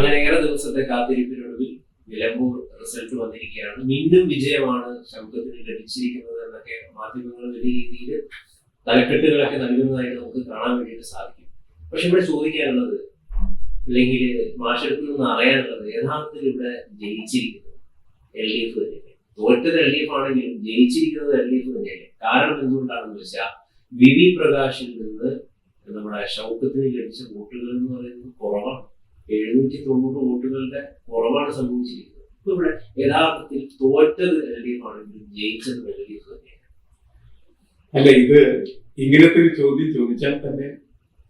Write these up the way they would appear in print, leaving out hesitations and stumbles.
അങ്ങനെ ഏറെ ദിവസത്തെ കാത്തിരിപ്പിനൊടുവിൽ നിലമ്പൂർ റിസൾട്ട് വന്നിരിക്കുകയാണ്. വീണ്ടും വിജയമാണ് ഷൗക്കത്തിന് ലഭിച്ചിരിക്കുന്നത് എന്നൊക്കെ മാധ്യമങ്ങൾ വലിയ രീതിയിൽ തലക്കെട്ടുകളൊക്കെ നൽകുന്നതായിട്ട് നമുക്ക് കാണാൻ വേണ്ടിയിട്ട് സാധിക്കും. പക്ഷെ ഇവിടെ ചോദിക്കാനുള്ളത്, അല്ലെങ്കിൽ മാഷെടുത്ത് നിന്ന് അറിയാനുള്ളത്, യഥാർത്ഥത്തിൽ ഇവിടെ ജയിച്ചിരിക്കുന്നത് LDF തന്നെയല്ലേ? തോറ്റത് LDF ആണെങ്കിലും ജയിച്ചിരിക്കുന്നത് LDF തന്നെയല്ലേ? കാരണം എന്തുകൊണ്ടാണെന്ന് വെച്ചാൽ VV പ്രകാശിൽ നിന്ന് നമ്മുടെ ഷൗക്കത്തിന് ലഭിച്ച വോട്ടുകൾ എന്ന് പറയുന്നത് കുറവാണ്. 790 വോട്ടുകളുടെ കുറവാണ് സംഭവിച്ചിരിക്കുന്നത്. ഇപ്പൊ ഇവിടെ യഥാർത്ഥത്തിൽ തോറ്റത് LDF ആണെങ്കിലും ജയിച്ചത് LDF തന്നെയാണ്. അല്ല, ഇത് ഇങ്ങനത്തെ ഒരു ചോദ്യം ചോദിച്ചാൽ തന്നെ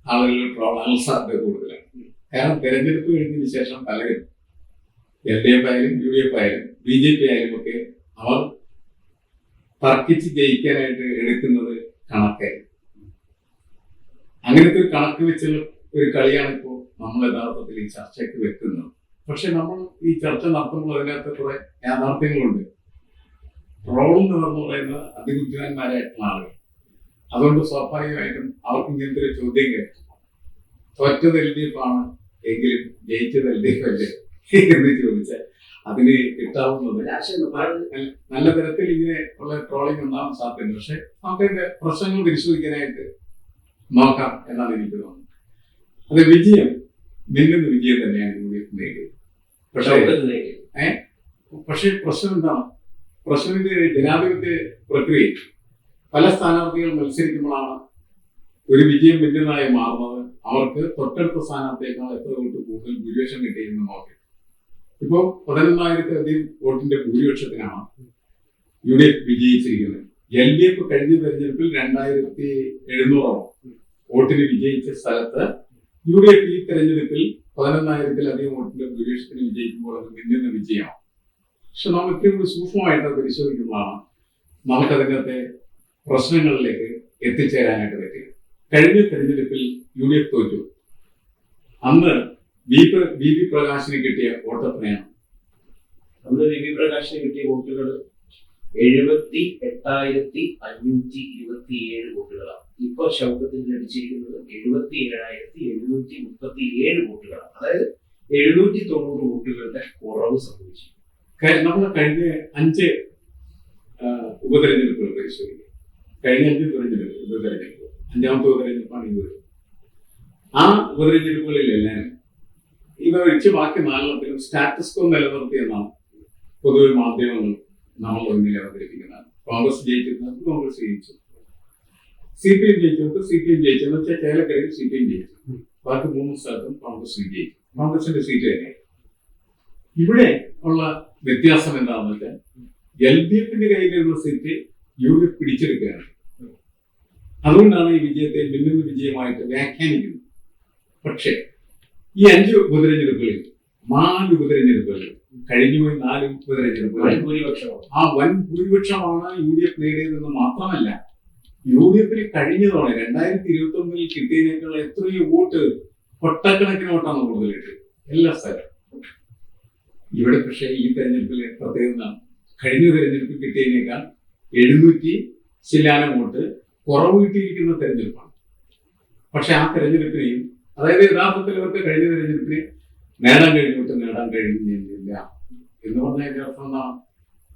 ആളുകൾ ട്രോളാൻ സാധ്യത കൂടുതലാണ്. കാരണം തെരഞ്ഞെടുപ്പ് കഴിഞ്ഞതിന് ശേഷം പലരും LDF ആയാലും UDF ആയാലും BJP ആയാലും ഒക്കെ അവർ തർക്കിച്ച് ജയിക്കാനായിട്ട് എടുക്കുന്നത് കണക്കായി. അങ്ങനത്തെ ഒരു കണക്ക് വെച്ചുള്ള ഒരു കളിയാണ് ഇപ്പോൾ നമ്മൾ യഥാർത്ഥത്തിൽ ഈ ചർച്ചയ്ക്ക് വെക്കുന്നത്. പക്ഷെ നമ്മൾ ഈ ചർച്ച നടത്തുമ്പോൾ അതിനകത്ത് കുറെ യാഥാർത്ഥ്യങ്ങളുണ്ട്. ട്രോളും എന്ന് പറയുന്ന അതിബുദ്ധിമാന്മാരായിട്ടുള്ള ആളുകൾ. അതുകൊണ്ട് സ്വാഭാവികമായിട്ടും അവർക്ക് ഇങ്ങനത്തെ ഒരു ചോദ്യം കേട്ടു, തോറ്റത് LDF ആണ് എങ്കിലും ജയിച്ചത് LDF അല്ലേ എന്ന് ചോദിച്ചാൽ അതിന് കിട്ടാവുന്നത് നല്ല തരത്തിൽ ഇങ്ങനെ ഉള്ള ട്രോളിംഗ് ഉണ്ടാവാൻ സാധ്യതയുണ്ട്. പക്ഷെ നമുക്ക് അതിന്റെ പ്രശ്നങ്ങൾ പരിശോധിക്കാനായിട്ട് നോക്കാം എന്നാണ് എനിക്ക് തോന്നുന്നത്. അത് വിജയം മിന്നുന്ന വിജയം തന്നെയാണ് UDF നേടിയത്. പക്ഷേ പ്രശ്നം എന്താണ്? പ്രശ്നം ഇത് ജനാധിപത്യ പ്രക്രിയയിൽ പല സ്ഥാനാർത്ഥികൾ മത്സരിക്കുമ്പോഴാണ് ഒരു വിജയം മിന്നുന്നതായി മാറുന്നത്. അവർക്ക് തൊട്ടടുത്ത സ്ഥാനാർത്ഥിയേക്കാൾ എത്ര വോട്ട് കൂടുതൽ ഭൂരിപക്ഷം കിട്ടിയെന്ന് നോക്കി. ഇപ്പോ 11,000-ലധികം വോട്ടിന്റെ ഭൂരിപക്ഷത്തിനാണ് UDF വിജയിച്ചിരിക്കുന്നത്. LDF കഴിഞ്ഞ തെരഞ്ഞെടുപ്പിൽ 2,700 വോട്ടിന് വിജയിച്ച സ്ഥലത്ത് UDF ഈ തെരഞ്ഞെടുപ്പിൽ 11,000-ലധികം വോട്ടിന്റെ ഭൂരിപക്ഷത്തിന് വിജയിക്കുമ്പോൾ അത് മിന്നുന്ന വിജയമാണ്. പക്ഷെ നാം ഇത്രയും കൂടി സൂക്ഷ്മമായിട്ട് പരിശോധിക്കുമ്പോഴാണ് നമുക്കതിനകത്തെ പ്രശ്നങ്ങളിലേക്ക് എത്തിച്ചേരാനായിട്ട് പറ്റുക. കഴിഞ്ഞ തെരഞ്ഞെടുപ്പിൽ UDF തോറ്റു. അന്ന് VV പ്രകാശിന് കിട്ടിയ വോട്ടെത്രയാണ്? അന്ന് VV പ്രകാശിന് കിട്ടിയ വോട്ടുകൾ 78,527 വോട്ടുകളാണ്. ഇപ്പൊ ഷൗക്കത്തിന് ലഭിച്ചിരിക്കുന്നത് 77,737 വോട്ടുകളാണ്. അതായത് 790 വോട്ടുകളുടെ കുറവ് സംഭവിച്ചു. നമ്മൾ കഴിഞ്ഞ 5 ഉപതെരഞ്ഞെടുപ്പുകൾ പരിശോധിക്കും. കഴിഞ്ഞ 5 ഉപതെരഞ്ഞെടുപ്പ്, 5ാമത്തെ ഉപതെരഞ്ഞെടുപ്പാണ് ഇത്. ആ ഉപതെരഞ്ഞെടുപ്പുകളിലെല്ലാം ഇവ ഒഴിച്ച് ബാക്കി 4 സ്റ്റാറ്റസ് കോ നിലനിർത്തിയെന്നാണ് പൊതുവെ മാധ്യമങ്ങൾ നമ്മൾ മുന്നിൽ അവതരിപ്പിക്കുന്നത്. കോൺഗ്രസ് ജയിച്ചിരുന്നത് കോൺഗ്രസ് ജയിച്ചു, CPM ജയിച്ചത് CPM ജയിച്ചു. എന്ന് വെച്ചാൽ ചേലക്കരയിൽ CPM ജയിച്ചു, ബാക്കി 3 സ്ഥലത്തും കോൺഗ്രസ് വിജയിച്ചു. കോൺഗ്രസിന്റെ സീറ്റ് തന്നെയാണ്. ഇവിടെ ഉള്ള വ്യത്യാസം എന്താണെന്ന് വെച്ചാൽ LDFന്റെ കയ്യിലിരുന്ന സീറ്റ് UDF പിടിച്ചെടുക്കുകയാണ്. അതുകൊണ്ടാണ് ഈ വിജയത്തെ മിന്നുന്ന വിജയമായിട്ട് വ്യാഖ്യാനിക്കുന്നത്. പക്ഷേ ഈ 5 ഉപതെരഞ്ഞെടുപ്പുകളിൽ 4 ഉപതെരഞ്ഞെടുപ്പുകളിൽ കഴിഞ്ഞുപോയി 4 ഉപതെരഞ്ഞെടുപ്പുകളിൽ ആ വൻ ഭൂരിപക്ഷമാണ് UDF നേടിയതെന്ന് മാത്രമല്ല, UDFന് കഴിഞ്ഞ തവണ 2021 കിട്ടിയതിനേക്കാൾ എത്രയോ വോട്ട്, കൊട്ടക്കണക്കിന് വോട്ടാണ് കൂടുതൽ കിട്ടിയത് എല്ലാ സ്ഥലവും. ഇവിടെ പക്ഷേ ഈ തെരഞ്ഞെടുപ്പിലെ പ്രത്യേകത കഴിഞ്ഞ തെരഞ്ഞെടുപ്പിൽ കിട്ടിയതിനേക്കാൾ 700 ചില്ലാനം വോട്ട് കുറവ് കിട്ടിയിരിക്കുന്ന തെരഞ്ഞെടുപ്പാണ്. പക്ഷെ ആ തെരഞ്ഞെടുപ്പിനെയും, അതായത് യഥാർത്ഥത്തിൽ അവർക്ക് കഴിഞ്ഞ തെരഞ്ഞെടുപ്പിന് നേടാൻ കഴിഞ്ഞില്ല എന്ന് പറഞ്ഞതിന്റെ അർത്ഥം എന്താണ്?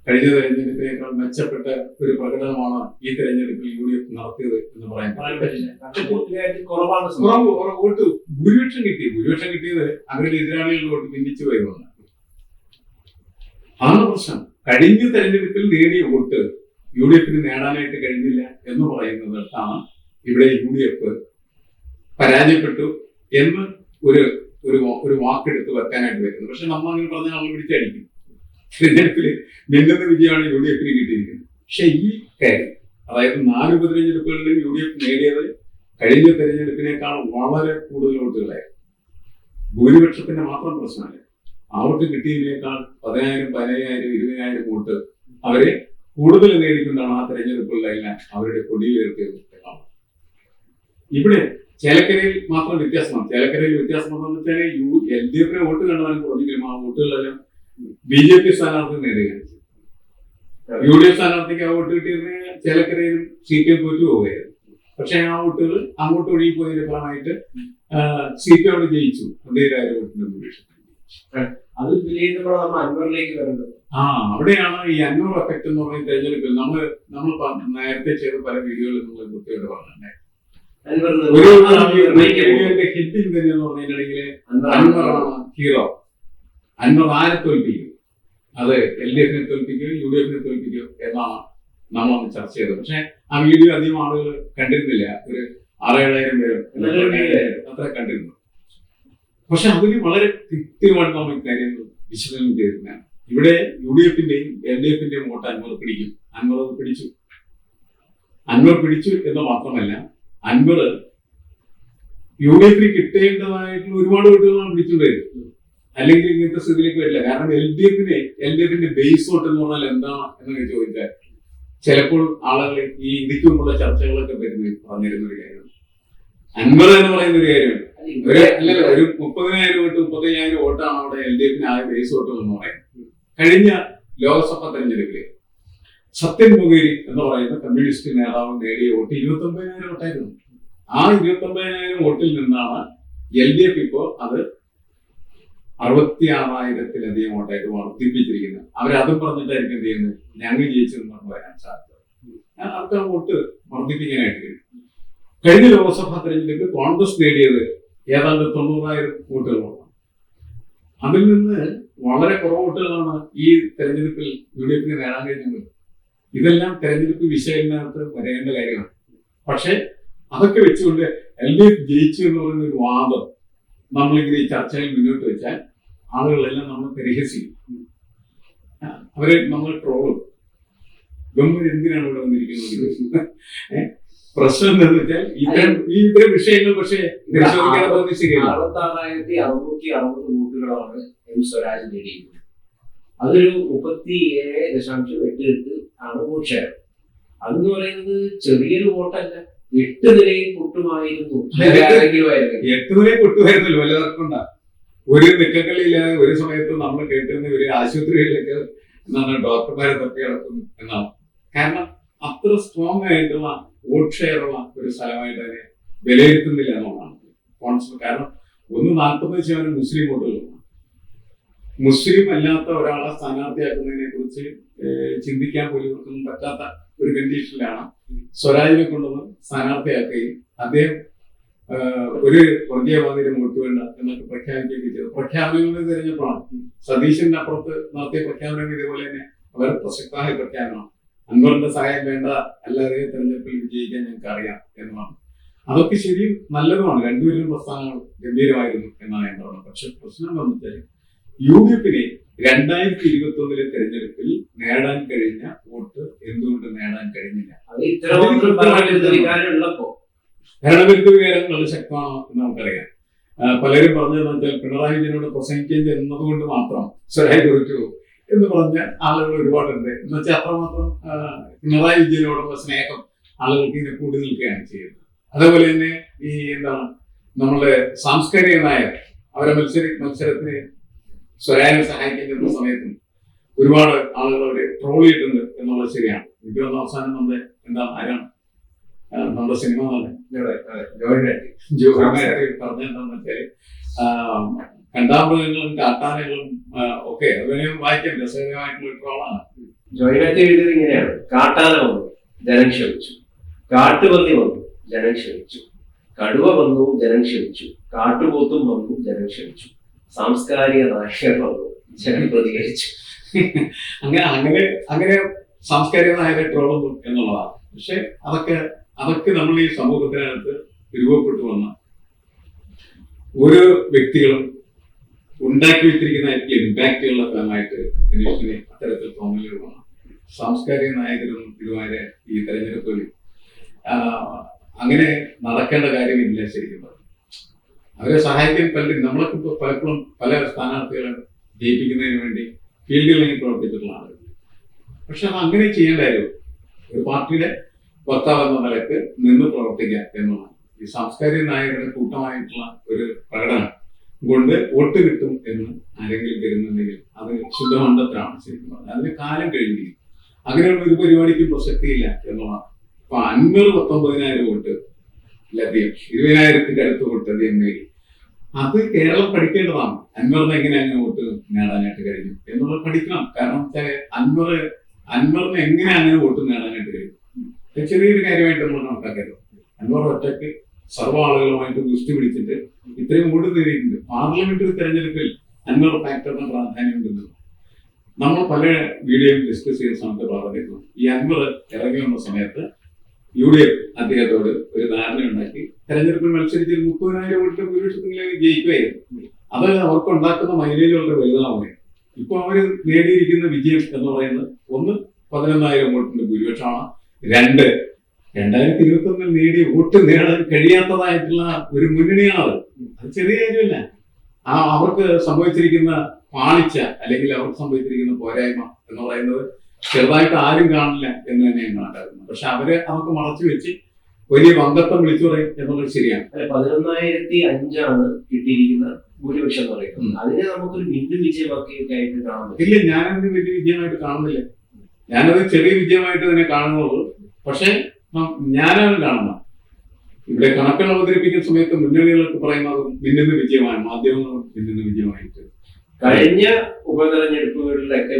കഴിഞ്ഞ തെരഞ്ഞെടുപ്പിനേക്കാൾ മെച്ചപ്പെട്ട ഒരു പ്രകടനമാണ് ഈ തെരഞ്ഞെടുപ്പിൽ UDF നടത്തിയത് എന്ന് പറയാൻ പറ്റില്ല. വോട്ട് ഭൂരിപക്ഷം കിട്ടിയത് അവരുടെ എതിരാളികളുടെ വോട്ട് ഭിന്നിച്ചു പോയതുകൊണ്ട്. അതാണ് പ്രശ്നം. കഴിഞ്ഞ തെരഞ്ഞെടുപ്പിൽ നേടിയ വോട്ട് UDFന് നേടാനായിട്ട് കഴിഞ്ഞില്ല എന്ന് പറയുന്നിടത്താണ് ഇവിടെ UDF പരാജയപ്പെട്ടു എന്ന് ഒരു വാക്കെടുത്ത് വെക്കാനായിട്ട് വരുന്നത്. പക്ഷെ നമ്മൾ അങ്ങനെ പറഞ്ഞാൽ നമ്മൾ പിടിച്ചടിക്കും. തെരഞ്ഞെടുപ്പിൽ മിന്നുന്ന വിജയമാണ് UDFന് കിട്ടിയിരിക്കുന്നത്. പക്ഷെ ഈ കാര്യം, അതായത് 4 ഉപതെരഞ്ഞെടുപ്പുകളിൽ UDF നേടിയത് കഴിഞ്ഞ തെരഞ്ഞെടുപ്പിനേക്കാൾ വളരെ കൂടുതൽ വോട്ടുകളായിരുന്നു. ഭൂരിപക്ഷത്തിന്റെ മാത്രം പ്രശ്നമല്ല, അവർക്ക് കിട്ടിയതിനേക്കാൾ 10,000, 15,000, 20,000 വോട്ട് അവരെ കൂടുതൽ നേടിക്കൊണ്ടാണ് ആ തെരഞ്ഞെടുപ്പുകളിലെല്ലാം അവരുടെ കൊടിയിലേർത്തിയത്. ഇവിടെ ചേലക്കരയിൽ മാത്രം വ്യത്യാസമാണ്. ചേലക്കരയിൽ വ്യത്യാസം എന്താണെന്ന് വെച്ചാൽ LDFന് വോട്ട് കണ്ടാലും കുറഞ്ഞെങ്കിലും ആ വോട്ടുകളെല്ലാം BJP സ്ഥാനാർത്ഥി നേടുകയാണ്. UDF സ്ഥാനാർത്ഥിക്ക് ആ വോട്ട് കിട്ടിയതിന് ചേലക്കരയിലും CPM തോറ്റു പോവുകയായിരുന്നു. പക്ഷെ ആ വോട്ടുകൾ അങ്ങോട്ട് ഒഴുകിപ്പോയതിന്റെ ഫലമായിട്ട് CPM അവിടെ ജയിച്ചു 10,000 വോട്ടിന്റെ ഭൂരിപക്ഷം. അത് വിലയിരുത്തുമ്പോൾ നമ്മൾ അൻവറിലേക്ക് വരുന്നത്. അവിടെയാണ് ഈ അൻവർ എഫക്ട് എന്ന് പറയുന്ന തെരഞ്ഞെടുപ്പിൽ നമ്മൾ നേരത്തെ ചെയ്ത പല വീഡിയോകളിൽ നമ്മൾ കൃത്യമായിട്ട് പറഞ്ഞിട്ടുണ്ട്. ഒരു ഹിറ്റിംഗ് തന്നെ എന്ന് പറഞ്ഞിട്ടുണ്ടെങ്കിൽ അൻവറാണ് ഹീറോ. അൻവർ ആരെ തോൽപ്പിക്കും? അത് LDF-നെ തോൽപ്പിക്കും, UDF-നെ തോൽപ്പിക്കും എന്നാണ് നമ്മൾ ചർച്ച ചെയ്തത്. പക്ഷെ ആ വീഡിയോ അധികം ആളുകൾ കണ്ടിരുന്നില്ല. ഒരു 6,000-7,000 പേര് അത്ര കണ്ടിരുന്നു. പക്ഷെ അതിന് വളരെ കൃത്യമായിട്ട് നമ്മൾ കാര്യങ്ങൾ വിശകലനം ചെയ്തിരുന്നതാണ്. ഇവിടെ UDF-ന്റെയും LDF-ന്റെയും വോട്ട് അൻവർ പിടിക്കും. അൻവർ അത് പിടിച്ചു. അൻവർ പിടിച്ചു എന്ന് മാത്രമല്ല, അൻവർ UDF-ന് കിട്ടേണ്ടതായിട്ടുള്ള ഒരുപാട് വോട്ടുകളാണ് പിടിച്ചുകൊണ്ടിരുന്നത്. അല്ലെങ്കിൽ ഇങ്ങനത്തെ സ്ഥിതിയിലേക്ക് വരില്ല. കാരണം LDF-ന്റെ ബേസ് വോട്ട് എന്ന് പറഞ്ഞാൽ എന്താണ് എന്നൊക്കെ ചോദിച്ചാൽ ചിലപ്പോൾ ആളുകൾ ഈ ഇതിക്ക് മുമ്പുള്ള ചർച്ചകളൊക്കെ പറഞ്ഞിരുന്ന ഒരു കാര്യമാണ്. അൻവർ എന്ന് പറയുന്ന ഒരു കാര്യമാണ്. ഒരു 30,000 വോട്ട് 35,000 വോട്ടാണ് അവിടെ LDF-ന് ആയ ബേസ് വോട്ട് എന്ന് പറയുന്നത്. കഴിഞ്ഞ ലോക്സഭാ തെരഞ്ഞെടുപ്പിൽ സത്യൻ മൊകേരി എന്ന് പറയുന്ന കമ്മ്യൂണിസ്റ്റ് നേതാവ് നേടിയ വോട്ട് 29,000 വോട്ടായിരുന്നു. ആ 29,000 വോട്ടിൽ നിന്നാണ് LDF ഇപ്പോൾ അത് 66,000-ലധികം വോട്ടായിട്ട് വർദ്ധിപ്പിച്ചിരിക്കുന്നത്. അവരതും പറഞ്ഞിട്ടായിരിക്കും എന്ത് ചെയ്യുന്നത്, ഞങ്ങൾ ജയിച്ചെന്ന് പറയാൻ സാധ്യത. അവർക്ക് ആ വോട്ട് വർദ്ധിപ്പിക്കാനായിട്ട് കഴിയും. കഴിഞ്ഞ ലോക്സഭാ തെരഞ്ഞെടുപ്പിൽ കോൺഗ്രസ് നേടിയത് ഏതാണ്ട് 90,000 വോട്ടുകളാണ്. അതിൽ നിന്ന് വളരെ കുറവ് വോട്ടുകളാണ് ഈ തെരഞ്ഞെടുപ്പിൽ UDF-ന് നേടാൻ കഴിഞ്ഞത്. ഇതെല്ലാം തെരഞ്ഞെടുപ്പ് വിശകലനത്ത് വരേണ്ട കാര്യമാണ്. പക്ഷെ അതൊക്കെ വെച്ചുകൊണ്ട് LDF ജയിച്ചു എന്ന് പറയുന്ന ഒരു വാദം നമ്മളിങ്ങനെ ഈ ചർച്ചയിൽ മുന്നോട്ട് വെച്ചാൽ ആളുകളെല്ലാം നമ്മൾ പരിഹസിക്കും. അവരെ നമ്മൾ ട്രോളും. ഗവൺമെന്റ് എന്തിനാണ് ഇവിടെ വന്നിരിക്കുന്നത്? പ്രശ്നം എന്താണെന്ന് വെച്ചാൽ ഇത്തരം വിഷയങ്ങൾ പക്ഷേ 66,660 വോട്ടുകളാണ് M സ്വരാജ് നേടിയിരിക്കുന്നത്. അതൊരു 37.88 ആണ് വോട്ട് ഷെയർ. അതെന്ന് പറയുന്നത് ചെറിയൊരു വോട്ടല്ല. 8 നിലയിൽ പൊട്ടുമായിരുന്നു. 8 നിലയിൽ പൊട്ടുമായിരുന്നല്ലോ വല്ലവർക്കുണ്ടാ. ഒരു നിക്കക്കളിയില്ലാതെ ഒരു സമയത്ത് നമ്മൾ കേട്ടിരുന്ന ഒരു ആശുപത്രികളിലേക്ക് എന്താണ് ഡോക്ടർമാരെ തപ്പി കിടക്കുന്നു എന്നാണ്. കാരണം അത്ര സ്ട്രോങ് ആയിട്ടുള്ള വോട്ട് ഷെയർ ഉള്ള ഒരു സ്ഥലമായിട്ട് അതിനെ വിലയിരുത്തുന്നില്ല എന്നുള്ളതാണ് കോൺസെപ്റ്റ്. കാരണം 40% മുസ്ലിം വോട്ടുകളാണ്. മുസ്ലിം അല്ലാത്ത ഒരാളെ സ്ഥാനാർത്ഥിയാക്കുന്നതിനെ കുറിച്ച് ചിന്തിക്കാൻ പോലും ഒന്നും പറ്റാത്ത ഒരു കണ്ടീഷനിലാണ് സ്വരാജിനെ കൊണ്ടുവന്ന് സ്ഥാനാർത്ഥിയാക്കുകയും അദ്ദേഹം ഒരു വർഗീയവാദിയുടെ വോട്ട് വേണ്ട എന്നൊക്കെ പ്രഖ്യാപിക്കുകയും ചെയ്തു. പ്രഖ്യാപനങ്ങൾ തിരഞ്ഞപ്പോഴാണ് സതീശന്റെ അപ്പുറത്ത് നടത്തിയ പ്രഖ്യാപനങ്ങൾ ഇതേപോലെ തന്നെ വളരെ പ്രസക്തമായ പ്രഖ്യാപനമാണ്. അൻവറിന്റെ സഹായം വേണ്ട, അല്ലാതെ തെരഞ്ഞെടുപ്പിൽ വിജയിക്കാൻ ഞങ്ങൾക്ക് അറിയാം എന്നതാണ്. അതൊക്കെ ശരിയും നല്ലതുമാണ്. രണ്ടുപേരും പ്രസ്ഥാനങ്ങൾ ഗംഭീരമായിരുന്നു എന്നാണ് ഞാൻ പറയുന്നത്. പക്ഷെ പ്രശ്നം എന്താണെന്ന് വെച്ചാൽ UDF-ന് 2021 തെരഞ്ഞെടുപ്പിൽ നേടാൻ കഴിഞ്ഞ വോട്ട് എന്തുകൊണ്ട് നേടാൻ കഴിഞ്ഞില്ല? ഭരണവിരുദ്ധ വികാരം വളരെ ശക്തമാണോ എന്ന് നമുക്കറിയാം. പലരും പറഞ്ഞതെന്ന് വെച്ചാൽ പിണറായി വിജയനോട് പ്രസംഗിക്കുകയും ചെയ്യുന്നത് കൊണ്ട് മാത്രം സ്വരാജ് തോറ്റു എന്ന് പറഞ്ഞ ആളുകൾ ഒരുപാടുണ്ട്. എന്ന് വെച്ചാൽ അത്രമാത്രം പിണറായി വിജയനോടുള്ള സ്നേഹം ആളുകൾക്ക് ഇങ്ങനെ കൂടി നിൽക്കുകയാണ് ചെയ്യുന്നത്. അതേപോലെ തന്നെ ഈ എന്താണ് നമ്മളുടെ സാംസ്കാരിക നായർ അവരെ മത്സരത്തിന് സ്വരാജിനെ സഹായിക്കുന്ന സമയത്തും ഒരുപാട് ആളുകൾ അവരെ ട്രോൾ ചെയ്തിട്ടുണ്ട് എന്നുള്ളത് ശരിയാണ്. എനിക്ക് വന്ന അവസാനം നമ്മുടെ ആരാണ് നമ്മുടെ സിനിമ പറഞ്ഞെന്താന്ന് വെച്ചാല് കണ്ടാമൃഗങ്ങളും കാട്ടാനകളും ഒക്കെ അതിനെ വായിക്കാൻ രസകരമായിട്ടുള്ള ഒരു ട്രോളാണ്. ജോയിനായിട്ട് എഴുതിയത് ഇങ്ങനെയാണ്: കാട്ടാന വന്നു, ജനം ക്ഷമിച്ചു; കാട്ടുപന്നി വന്നു, ജനം ക്ഷമിച്ചു; കടുവ വന്നു, ജനം ക്ഷമിച്ചു; കാട്ടുപോത്തും വന്നു, ജനം ക്ഷമിച്ചു; സാംസ്കാരിക നായകർ വന്നു, ജനം പ്രതികരിച്ചു. അങ്ങനെ സാംസ്കാരിക നായകരെ ട്രോളുന്നു എന്നുള്ളതാണ്. പക്ഷെ അതൊക്കെ നമ്മൾ ഈ സമൂഹത്തിനകത്ത് രൂപപ്പെട്ടു വന്ന ഓരോ വ്യക്തികളും ഉണ്ടാക്കി വെച്ചിരിക്കുന്ന ഇമ്പാക്റ്റുകളുടെ ഫലമായിട്ട് മനുഷ്യനെ അത്തരത്തിൽ തോന്നലുകളാണ്. സാംസ്കാരിക നായകരൊന്നും ഇതുവരെ ഈ തെരഞ്ഞെടുപ്പിൽ അങ്ങനെ നടക്കേണ്ട കാര്യമില്ല. ശരിക്കും അവരെ സഹായിക്കാൻ നമ്മളൊക്കെ പലപ്പോഴും പല സ്ഥാനാർത്ഥികളെ ജയിപ്പിക്കുന്നതിന് വേണ്ടി ഫീൽഡിൽ പ്രവർത്തിച്ചിട്ടുള്ള ആളുകൾ. പക്ഷെ അത് അങ്ങനെ ചെയ്യേണ്ടായിരുന്നു. ഒരു പാർട്ടിയുടെ വക്താവ് എന്ന നിലക്ക് നിന്ന് പ്രവർത്തിക്കുക എന്നുള്ളതാണ്. ഈ സാംസ്കാരിക നായകരുടെ കൂട്ടമായിട്ടുള്ള ഒരു പ്രകടനം കൊണ്ട് വോട്ട് കിട്ടും എന്ന് ആരെങ്കിലും കരുതുന്നുണ്ടെങ്കിൽ അത് ശുദ്ധമണ്ഡലത്തിലാണ് ശരിക്കും പറഞ്ഞത്. അതിന് കാലം കഴിഞ്ഞിരിക്കും. അങ്ങനെയുള്ള ഒരു പരിപാടിക്കും പ്രസക്തിയില്ല എന്നുള്ളതാണ്. അപ്പൊ അൻവർ 19,000 വോട്ട് ലഭ്യം, 20,000-ന്റെ അടുത്ത് വോട്ട് അദ്ദേഹം നേടി. അത് കേരളം പഠിക്കേണ്ടതാണ്. അൻവറിന് എങ്ങനെ അങ്ങനെ വോട്ട് നേടാനായിട്ട് കഴിഞ്ഞു എന്നുള്ളത് പഠിക്കണം. കാരണം വെച്ചാൽ അൻവറിന് എങ്ങനെ അങ്ങനെ വോട്ട് നേടാനായിട്ട് കഴിയും ചെറിയൊരു കാര്യമായിട്ട് നമ്മൾ കണക്കാക്കരുത്. അൻവർ ഒറ്റയ്ക്ക് സർവ്വ ആളുകളുമായിട്ട് ദുഷ്ടി പിടിച്ചിട്ട് ഇത്രയും വോട്ട് നേടിയിട്ടുണ്ട്. പാർലമെന്ററി തെരഞ്ഞെടുപ്പിൽ അൻവർ ഫാക്ടറിന് പ്രാധാന്യം ഉണ്ടെന്ന് നമ്മൾ പല വീഡിയോയും ഡിസ്കസ് ചെയ്യുന്ന സമയത്ത് പറഞ്ഞിരുന്നു. ഈ അൻവർ ഇറങ്ങി വന്ന സമയത്ത് UDF അദ്ദേഹത്തോട് ഒരു ധാരണ ഉണ്ടാക്കി തെരഞ്ഞെടുപ്പിൽ മത്സരിച്ച് 30,000 വോട്ടിന്റെ ഭൂരിപക്ഷത്തിലേക്ക് ജയിക്കുമായിരുന്നു. അത് അവർക്ക് ഉണ്ടാക്കുന്ന മൈലേജ് വളരെ വലുതാവുകയാണ്. ഇപ്പൊ അവര് നേടിയിരിക്കുന്ന വിജയം എന്ന് പറയുന്നത് 11,000 വോട്ടിന്റെ ഭൂരിപക്ഷമാണ്. 2021 നേടിയ വോട്ട് നേടാൻ കഴിയാത്തതായിട്ടുള്ള ഒരു മുന്നണിയാണ്. അത് ചെറിയ കാര്യമല്ല. അവർക്ക് സംഭവിച്ചിരിക്കുന്ന പാളിച്ച അല്ലെങ്കിൽ അവർക്ക് സംഭവിച്ചിരിക്കുന്ന പോരായ്മ എന്ന് പറയുന്നത് ചെറുതായിട്ട് ആരും കാണില്ല എന്ന് തന്നെയാണ് കണക്കാക്കുന്നത്. പക്ഷെ അവർക്ക് മറച്ചു വെച്ച് വലിയ വങ്കത്വം വിളിച്ചു പറയും എന്നുള്ളത് ശരിയാണ്. 11,005 കിട്ടിയിരിക്കുന്ന ഭൂരിപക്ഷം എന്ന് പറയുന്നത് അതിനെ നമുക്കൊരു മിന്നും വിജയമാക്കിയൊക്കെ ആയിട്ട് കാണാൻ ഇല്ല. ഞാനത് വലിയ വിജയമായിട്ട് കാണുന്നില്ല. ഞാനത് ചെറിയ വിജയമായിട്ട് തന്നെ കാണുന്നുള്ളൂ. പക്ഷെ ഞാനാണ് കാണുന്നത്. ഇവിടെ കണക്കുകൾ അവതരിപ്പിക്കുന്ന സമയത്ത് മുന്നണികളൊക്കെ പറയുന്നത് മിന്നുന്ന വിജയമാണ്, മാധ്യമങ്ങൾ മിന്നുന്ന വിജയമായിട്ട്. കഴിഞ്ഞ ഉപതെരഞ്ഞെടുപ്പുകളിലൊക്കെ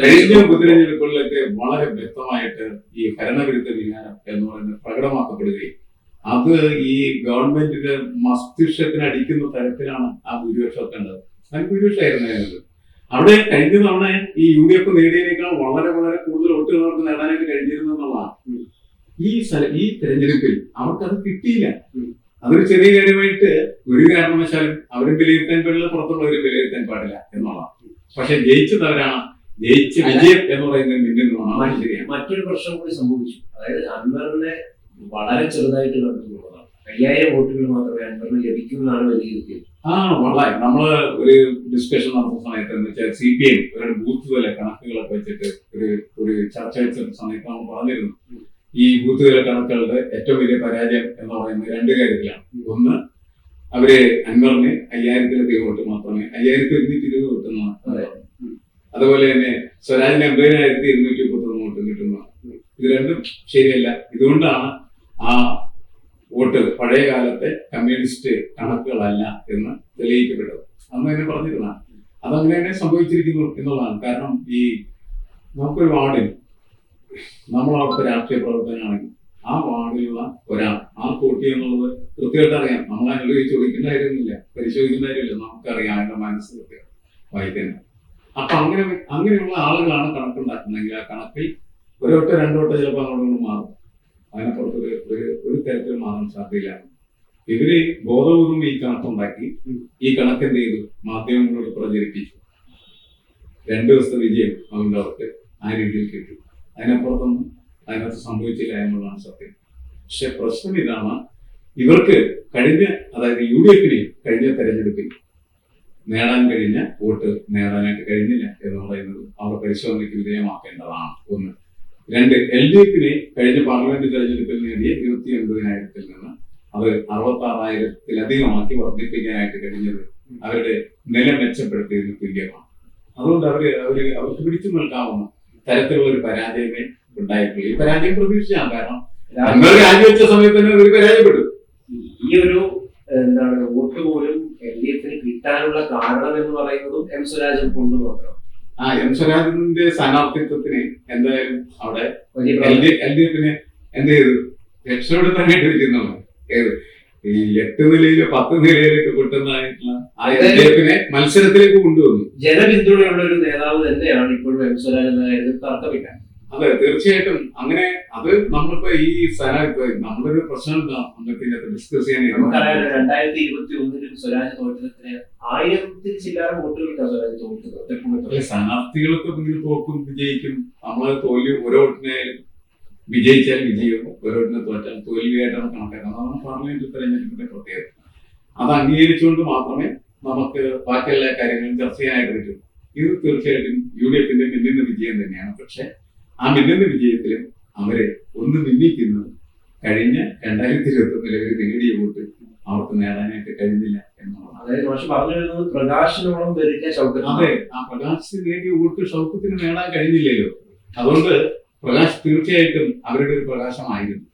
കഴിഞ്ഞ ഉപതെരഞ്ഞെടുപ്പുകളിലൊക്കെ വളരെ വ്യക്തമായിട്ട് ഈ ഭരണവിരുദ്ധ വികാരം എന്ന് പറയുന്നത് പ്രകടമാക്കപ്പെടുകയും അത് ഈ ഗവൺമെന്റിന്റെ മസ്തിഷ്കത്തിന് അടിക്കുന്ന തരത്തിലാണ് ആ ഭൂരിപക്ഷമൊക്കെ ഉണ്ടത്. അത് ഭൂരിപക്ഷമായിരുന്നത്. അവിടെ കഴിഞ്ഞ തവണ ഈ UDF നേടിയതിനേക്കാൾ വളരെ വളരെ കൂടുതൽ വോട്ടുകൾ അവർക്ക് നേടാനായിട്ട് കഴിഞ്ഞിരുന്നു എന്നുള്ളതാണ്. ഈ തെരഞ്ഞെടുപ്പിൽ അവർക്കത് കിട്ടിയില്ല. അതൊരു ചെറിയ കാര്യമായിട്ട് ഒരു കാരണവശാലും അവരും വിലയിരുത്താൻ പാടില്ല, പുറത്തുള്ളവരും വിലയിരുത്താൻ പാടില്ല എന്നുള്ളതാണ്. പക്ഷെ ജയിച്ചതവരാണ്. ജയിച്ച വിജയം എന്ന് പറയുന്നത് മിന്നുന്നതാണ്. മറ്റൊരു പ്രശ്നം കൂടി സംഭവിച്ചു. അതായത് അൻവറിനെ വളരെ ചെറുതായിട്ട് കണ്ടുള്ളതാണ്. 5,000 വോട്ടുകൾ മാത്രമേ അൻവറിന് ലഭിക്കുമെന്നാണ് വിലയിരുത്തിയത്. വളരെ നമ്മള് ഒരു ഡിസ്കഷൻ നടത്തുന്ന സമയത്ത് എന്ന് വെച്ചാൽ CPM ഒരു ബൂത്ത് തല കണക്കുകളൊക്കെ വെച്ചിട്ട് ഒരു ചർച്ച വെച്ച സമയത്ത് നമ്മൾ പറഞ്ഞിരുന്നു. ഈ ബൂത്ത് തല കണക്കുകളുടെ ഏറ്റവും വലിയ പരാജയം എന്ന് പറയുന്നത് 2 കാര്യത്തിലാണ്. ഒന്ന്, അവര് അൻവറിന് 5,000-ലധികം വോട്ട് മാത്രമേ 5,220 വോട്ടെന്നാണ്. അതുപോലെ തന്നെ സ്വരാജിന് 80,231 വോട്ട് കിട്ടുന്നതാണ്. ഇത് രണ്ടും ശരിയല്ല. ഇതുകൊണ്ടാണ് ആ വോട്ട് പഴയ കാലത്തെ കമ്മ്യൂണിസ്റ്റ് കണക്കുകളല്ല എന്ന് തെളിയിക്കപ്പെട്ടത്. അന്ന് തന്നെ പറഞ്ഞിരുന്ന അതങ്ങനെ തന്നെ സംഭവിച്ചിരിക്കുന്നു എന്നുള്ളതാണ്. കാരണം ഈ നമുക്കൊരു വാർഡിൽ നമ്മളവിടുത്തെ രാഷ്ട്രീയ പ്രവർത്തനമാണെങ്കിൽ ആ വാർഡിലുള്ള ഒരാൾ വോട്ട് എന്നുള്ളത് കൃത്യമായിട്ട് അറിയാം. നമ്മളതിനുള്ളിൽ ചോദിക്കേണ്ട കാര്യമൊന്നുമില്ല, പരിശോധിക്കേണ്ട കാര്യമില്ല. നമുക്കറിയാം അതിന്റെ മനസ്സ് കൃത്യം വായിക്കുന്നത്. അപ്പൊ അങ്ങനെയുള്ള ആളുകളാണ് കണക്കുണ്ടാക്കുന്നതെങ്കിൽ ആ കണക്കിൽ 1 വോട്ട് 2 വോട്ട് ചിലപ്പോൾ അങ്ങോട്ടും മാറും. അതിനപ്പുറത്ത് ഒരു തരത്തിൽ മാറാൻ സാധ്യതയില്ല. ഇവര് ബോധപൂർവം ഈ കണക്കുണ്ടാക്കി ഈ കണക്ക് എന്ത് ചെയ്തു, മാധ്യമങ്ങളോട് പ്രചരിപ്പിച്ചു. 2 ദിവസത്തെ വിജയം അതുകൊണ്ട് അവർക്ക് ആ രീതിയിൽ കിട്ടി. അതിനപ്പുറത്തൊന്നും അതിനകത്ത് സംഭവിച്ചില്ല എന്നുള്ളതാണ് സത്യം. പക്ഷെ പ്രശ്നം ഇതാണ്, ഇവർക്ക് അതായത് UDF-ന് കഴിഞ്ഞ തെരഞ്ഞെടുപ്പിൽ നേടാൻ കഴിഞ്ഞ വോട്ട് നേടാനായിട്ട് കഴിഞ്ഞില്ല എന്ന് പറയുന്നത് അവർ പരിശോധനയ്ക്ക് വിധേയമാക്കേണ്ടതാണ്. 1. 2, LDF-ന് കഴിഞ്ഞ പാർലമെന്റ് തെരഞ്ഞെടുപ്പിൽ നേടിയ 29,000-ൽ നിന്ന് അത് 66,000-ലധികമാക്കി വർദ്ധിപ്പിക്കാനായിട്ട് കഴിഞ്ഞത് അവരുടെ നില മെച്ചപ്പെടുത്തിയതിന് തുല്യമാണ്. അതുകൊണ്ട് അവർക്ക് പിടിച്ചു നിൽക്കാവുന്ന തരത്തിലുള്ള ഒരു പരാജയമേ ഉണ്ടായിട്ടുള്ളൂ. ഈ പരാജയം പ്രതീക്ഷിച്ചാണ്. കാരണം രാജിവെച്ച സമയത്ത് തന്നെ അവർ പരാജയപ്പെട്ടു. ഈ ഒരു വോട്ട് പോലും LDF-ന് കിട്ടാനുള്ള കാരണം എന്ന് പറയുന്നതും M. സ്വരാജ് കൊണ്ടു നോക്കണം. M. സ്വരാജിന്റെ സ്ഥാനാർത്ഥിത്വത്തിന് എന്തായാലും അവിടെ LDF-ന് എന്ത് ചെയ്തു, രക്ഷപ്പെടുത്താനായിട്ട് ഇരിക്കുന്നുള്ളൂ. ഈ 8 നിലയിലോ 10 നിലയിലൊക്കെ കിട്ടുന്നതായിട്ടുള്ള LDF-നെ മത്സരത്തിലേക്ക് കൊണ്ടുവന്നു. ജനപിന്തുണയുള്ള ഒരു നേതാവ് തന്നെയാണ് ഇപ്പോഴും M. സ്വരാജ് എന്ന കാര്യത്തിൽ തർക്കമില്ല. അതെ, തീർച്ചയായിട്ടും അങ്ങനെ. അത് നമ്മളിപ്പോ ഈ നമ്മളൊരു പ്രശ്നം ഡിസ്കസ് ചെയ്യാൻ 2021 സ്വരാജ് തോറ്റത്തിന് 1000-ൽ ചില്ലാതെ വോട്ടുകൾക്കാണ് സ്വരാജ് തോറ്റത്. സ്ഥാനാർത്ഥികളൊക്കെ തോക്കും വിജയിക്കും. നമ്മള് തോൽവി ഓരോ വോട്ടിനായാലും വിജയിച്ചാൽ വിജയവും ഓരോ വോട്ടിനെ തോറ്റാൽ തോൽവിയായിട്ടാണ് കണക്കാക്കുന്നത്. അതാണ് പാർലമെന്റ് തെരഞ്ഞെടുപ്പിന്റെ പ്രത്യേകത. അത് അംഗീകരിച്ചുകൊണ്ട് മാത്രമേ നമുക്ക് ബാക്കിയെല്ലാ കാര്യങ്ങളും ചർച്ച ചെയ്യാനായിട്ട് പറ്റൂ. ഇത് തീർച്ചയായിട്ടും UDF-ന്റെ മിന്നുന്ന വിജയം തന്നെയാണ്. പക്ഷെ ആ മിന്നുന്ന വിജയത്തിലും അവരെ ഒന്ന് മിന്നിക്കുന്നത് കഴിഞ്ഞ 2021 അവർ നേടിയ വോട്ട് അവർക്ക് നേടാനായിട്ട് കഴിഞ്ഞില്ല എന്നുള്ളതാണ്. അതായത് പറഞ്ഞു വരുന്നത് പ്രകാശനോളം അതെ, ആ പ്രകാശ് നേടിയ വോട്ട് ഷൗക്കത്തിന് നേടാൻ കഴിഞ്ഞില്ലല്ലോ. അതുകൊണ്ട് പ്രകാശ് തീർച്ചയായിട്ടും അവരുടെ ഒരു പ്രകാശമായിരുന്നു.